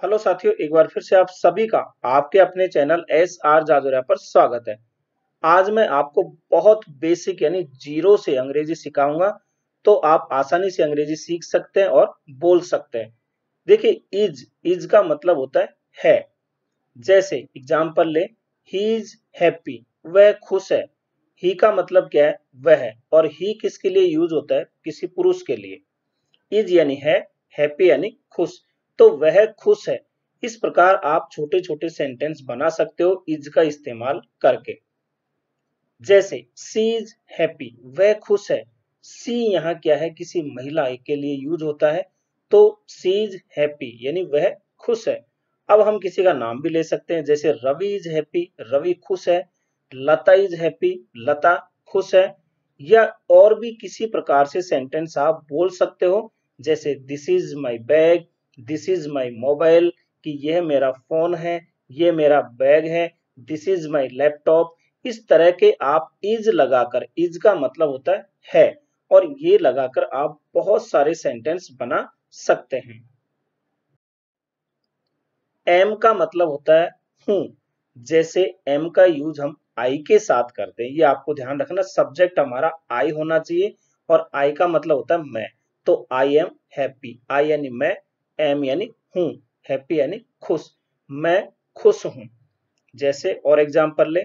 Hello साथियों, एक बार फिर से आप सभी का आपके अपने चैनल एस आर जाजुरिया पर स्वागत है। आज मैं आपको बहुत बेसिक यानी जीरो से अंग्रेजी सिखाऊंगा, तो आप आसानी से अंग्रेजी सीख सकते हैं और बोल सकते हैं। देखिए, इज का मतलब होता है। जैसे एग्जाम्पल ले, ही इज हैप्पी, वह खुश है। ही का मतलब क्या है? वह है। और ही किसके लिए यूज होता है? किसी पुरुष के लिए। इज यानी है, हैप्पी यानी खुश, तो वह खुश है। इस प्रकार आप छोटे छोटे सेंटेंस बना सकते हो इज का इस्तेमाल करके। जैसे सी इज हैप्पी, वह खुश है। सी यहाँ क्या है? किसी महिला के लिए यूज होता है, तो सी इज हैप्पी यानी वह खुश है। अब हम किसी का नाम भी ले सकते हैं, जैसे रवि इज हैप्पी, रवि खुश है। लता इज हैप्पी, लता खुश है। या और भी किसी प्रकार से सेंटेंस आप बोल सकते हो, जैसे this is my bag, this is my mobile, कि यह मेरा फोन है, ये मेरा बैग है। This is my laptop. इस तरह के आप इज लगाकर, इज का मतलब होता है, और ये लगाकर आप बहुत सारे सेंटेंस बना सकते हैं। एम का मतलब होता है हूं। जैसे एम का यूज हम आई के साथ करते हैं, ये आपको ध्यान रखना। सब्जेक्ट हमारा आई होना चाहिए, और आई का मतलब होता है मैं। तो आई एम हैप्पी, आई यानी मैं, एम यानी हूं, हैप्पी यानी खुश। मैं खुश हूं। जैसे और एग्जाम्पल ले,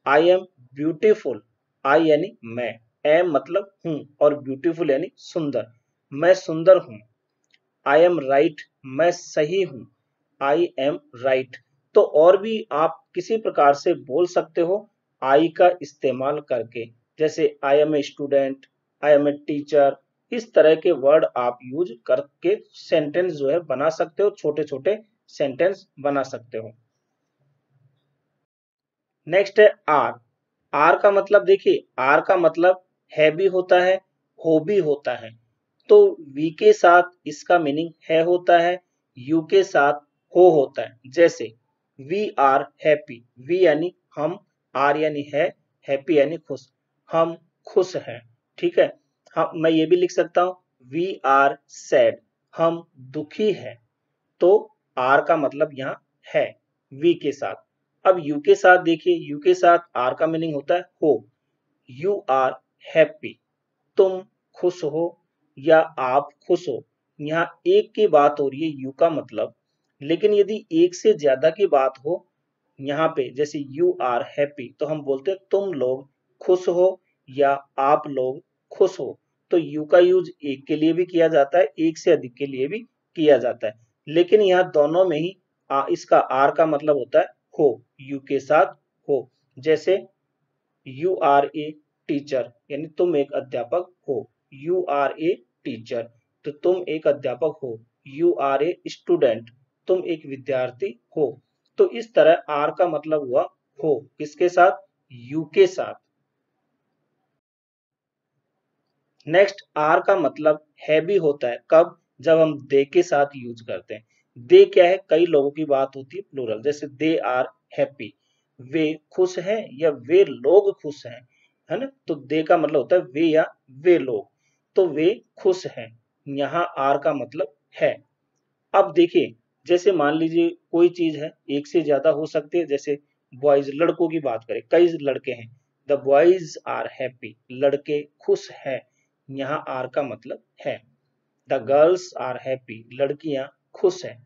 आई एम ब्यूटीफुल, आई यानी मैं, एम मतलब हूं, और ब्यूटीफुल यानी सुंदर, मैं सुंदर हूं। आई एम राइट, मैं सही हूं, आई एम राइट। तो और भी आप किसी प्रकार से बोल सकते हो आई का इस्तेमाल करके, जैसे I am a student, I am a teacher. इस तरह के वर्ड आप यूज करके सेंटेंस जो है बना सकते हो, छोटे छोटे सेंटेंस बना सकते हो। नेक्स्ट है आर। आर का मतलब देखिए, आर का मतलब है भी होता है, हो भी होता है। तो वी के साथ इसका मीनिंग है होता है, यू के साथ हो होता है। जैसे वी आर हैप्पी, वी यानी हम, आर यानी है, हैप्पी यानी खुश, हम खुश हैं। ठीक है। हम मैं ये भी लिख सकता हूँ, वी आर सैड, हम दुखी हैं। तो आर का मतलब यहाँ है वी के साथ। अब यू के साथ देखिए, यू के साथ आर का मीनिंग होता है हो। यू आर हैप्पी, तुम खुश हो या आप खुश हो। यहाँ एक की बात हो रही है यू का मतलब, लेकिन यदि एक से ज्यादा की बात हो यहाँ पे, जैसे यू आर हैप्पी, तो हम बोलते हैं तुम लोग खुश हो या आप लोग खुश हो। तो यू का यूज एक के लिए भी किया जाता है, एक से अधिक के लिए भी किया जाता है, लेकिन यहाँ दोनों में ही इसका आर का मतलब होता है हो, यू के साथ हो। जैसे यू आर ए टीचर यानी तुम एक अध्यापक हो, यू आर ए टीचर, तो तुम एक अध्यापक हो। यू आर ए स्टूडेंट, तुम एक विद्यार्थी हो। तो इस तरह आर का मतलब हुआ हो, किसके साथ? यू के साथ। नेक्स्ट आर का मतलब है भी होता है, कब? जब हम दे के साथ यूज करते हैं। दे क्या है? कई लोगों की बात होती है, प्लूरल, जैसे दे आर हैप्पी, वे खुश हैं या वे लोग खुश हैं, है ना। तो दे का मतलब होता है वे या वे लोग, तो वे खुश हैं। यहाँ आर का मतलब है। अब देखिए, जैसे मान लीजिए कोई चीज है, एक से ज्यादा हो सकती है। जैसे बॉयज, लड़कों की बात करें, कई लड़के हैं, द बॉयज आर हैप्पी, लड़के खुश हैं। यहाँ आर का मतलब है। द गर्ल्स आर हैप्पी, लड़कियां खुश हैं।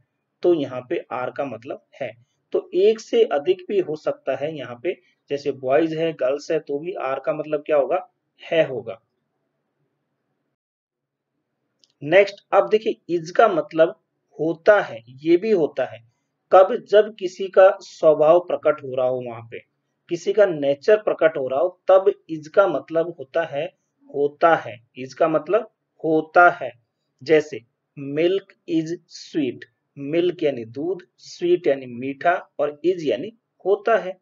तो यहाँ पे आर का मतलब है। तो एक से अधिक भी हो सकता है यहाँ पे, जैसे बॉयज है, गर्ल्स है, तो भी आर का मतलब क्या होगा? है होगा। नेक्स्ट अब देखिए, इज का मतलब होता है, ये भी होता है। कब? जब किसी का स्वभाव प्रकट हो रहा हो, वहां पे किसी का नेचर प्रकट हो रहा हो, तब इज का मतलब होता है होता है। इज का मतलब होता है। जैसे मिल्क इज स्वीट, मिल्क यानी दूध, स्वीट यानी मीठा, और इज यानी होता है।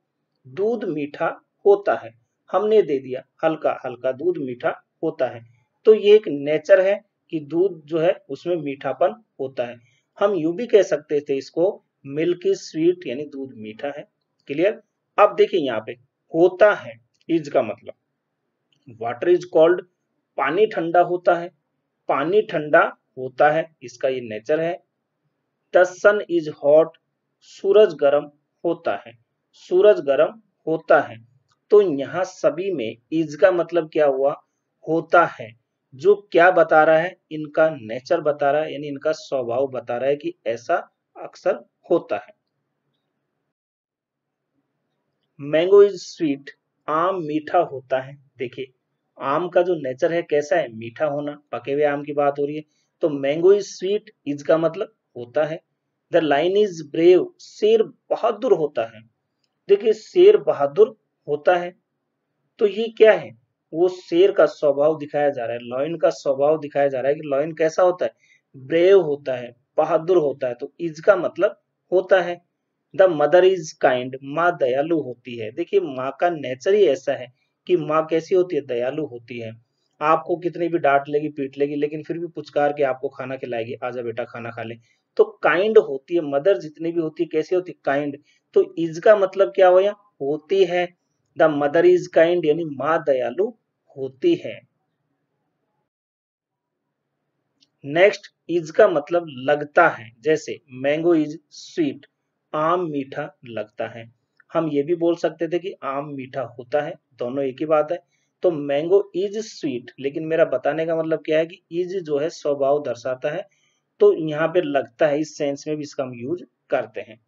दूध मीठा होता है, हमने दे दिया हल्का हल्का दूध मीठा होता है। तो ये एक नेचर है कि दूध जो है उसमें मीठापन होता है। हम यूं भी कह सकते थे इसको, मिल्क इज स्वीट यानी दूध मीठा है। क्लियर। अब देखिए यहाँ पे होता है, इज का मतलब वाटर इज कोल्ड, पानी ठंडा होता है, पानी ठंडा होता है, इसका ये नेचर है। द सन इज हॉट, सूरज गर्म होता है, सूरज गर्म होता है। तो यहाँ सभी में इज का मतलब क्या हुआ, होता है। जो क्या बता रहा है, इनका नेचर बता रहा है, यानी इनका स्वभाव बता रहा है कि ऐसा अक्सर होता है। मैंगो इज स्वीट, आम मीठा होता है। देखिए आम का जो नेचर है कैसा है, मीठा होना, पके हुए आम की बात हो रही है। तो मैंगो इज स्वीट, इज का मतलब होता है। The line is brave, Sher Bahadur होता है। देखिए शेर बहादुर होता है, तो ये क्या है, वो शेर का स्वभाव दिखाया जा रहा है, लॉयन का स्वभाव दिखाया जा रहा है कि लॉयन कैसा होता है, ब्रेव होता है, बहादुर होता है। तो इज का मतलब होता है। द मदर इज काइंड, माँ दयालु होती है। देखिए माँ का नेचर ही ऐसा है कि माँ कैसी होती है, दयालु होती है। आपको कितनी भी डांट लेगी पीट लेगी, लेकिन फिर भी पुचकार के आपको खाना खिलाएगी, आजा बेटा खाना खा ले। तो काइंड होती है, मदर जितनी भी होती है कैसी होती है, काइंड। तो इज का मतलब क्या हुआ, होती है। द मदर इज काइंड यानी माँ दयालु होती है। नेक्स्ट इज का मतलब लगता है, जैसे मैंगो इज स्वीट, आम मीठा लगता है। हम ये भी बोल सकते थे कि आम मीठा होता है, दोनों एक ही बात है। तो मैंगो इज स्वीट, लेकिन मेरा बताने का मतलब क्या है कि इज जो है स्वभाव दर्शाता है, तो यहाँ पे लगता है, इस सेंस में भी इसका हम यूज करते हैं।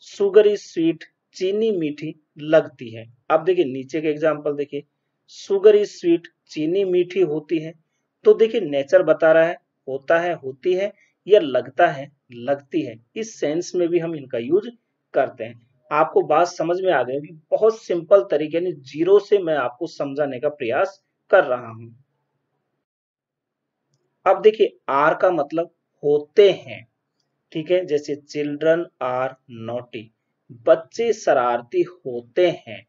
शुगर इज स्वीट, चीनी मीठी लगती है। अब देखिए नीचे के एग्जाम्पल देखिए, शुगर इज स्वीट, चीनी मीठी होती है। तो देखिए नेचर बता रहा है, होता है, होती है, या लगता है, लगती है। इस सेंस में भी हम इनका यूज करते हैं। आपको बात समझ में आ गई कि बहुत सिंपल तरीके यानी जीरो से मैं आपको समझाने का प्रयास कर रहा हूं। अब देखिए आर का मतलब होते हैं, ठीक है। जैसे चिल्ड्रन आर नॉटी, बच्चे शरारती होते हैं।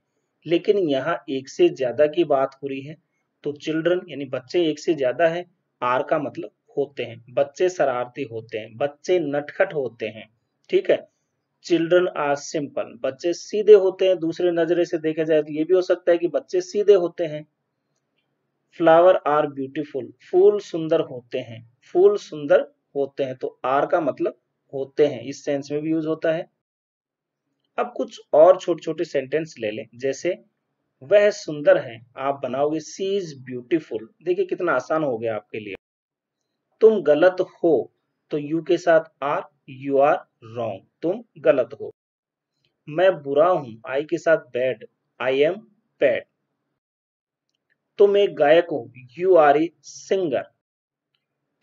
लेकिन यहाँ एक से ज्यादा की बात हो रही है, तो चिल्ड्रन यानी बच्चे एक से ज्यादा है, आर का मतलब होते हैं, बच्चे शरारती होते हैं, बच्चे नटखट होते हैं, ठीक है। चिल्ड्रन आर सिंपल, बच्चे सीधे होते हैं। दूसरे नजरे से देखा जाए तो ये भी हो सकता है कि बच्चे सीधे होते हैं। फ्लावर आर ब्यूटीफुल, फूल सुंदर होते हैं, फूल सुंदर होते हैं। तो आर का मतलब होते हैं, इस सेंस में भी यूज होता है। अब कुछ और छोटे छोटे सेंटेंस ले लें, जैसे वह सुंदर है, आप बनाओगे सी इज ब्यूटीफुल। देखिए कितना आसान हो गया आपके लिए। तुम गलत हो, तो यू के साथ आर, यू आर रॉन्ग, तुम गलत हो। मैं बुरा हूं, आई के साथ बैड, आई एम बैड। तुम एक गायक हो, यू आर ए सिंगर।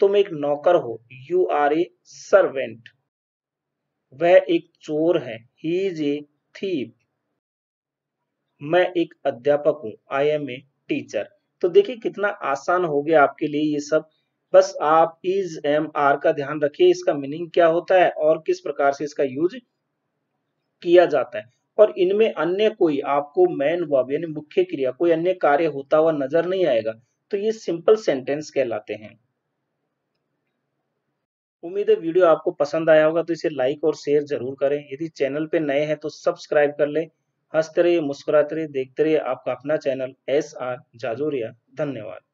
तुम एक नौकर हो, यू आर ए सर्वेंट। वह एक चोर है, ही इज ए थीफ। मैं एक अध्यापक हूँ, आई एम ए टीचर। तो देखिए कितना आसान हो गया आपके लिए ये सब। बस आप इज एम आर का ध्यान रखिए, इसका मीनिंग क्या होता है और किस प्रकार से इसका यूज किया जाता है। और इनमें अन्य कोई आपको मेन वर्ब यानी मुख्य क्रिया कोई अन्य कार्य होता हुआ नजर नहीं आएगा, तो ये सिंपल सेंटेंस कहलाते हैं। उम्मीद है वीडियो आपको पसंद आया होगा, तो इसे लाइक और शेयर जरूर करें। यदि चैनल पे नए हैं तो सब्सक्राइब कर लें। हंसते रहिए, मुस्कुराते रहिए, देखते रहिए आपका अपना चैनल SR जाजोरिया। धन्यवाद।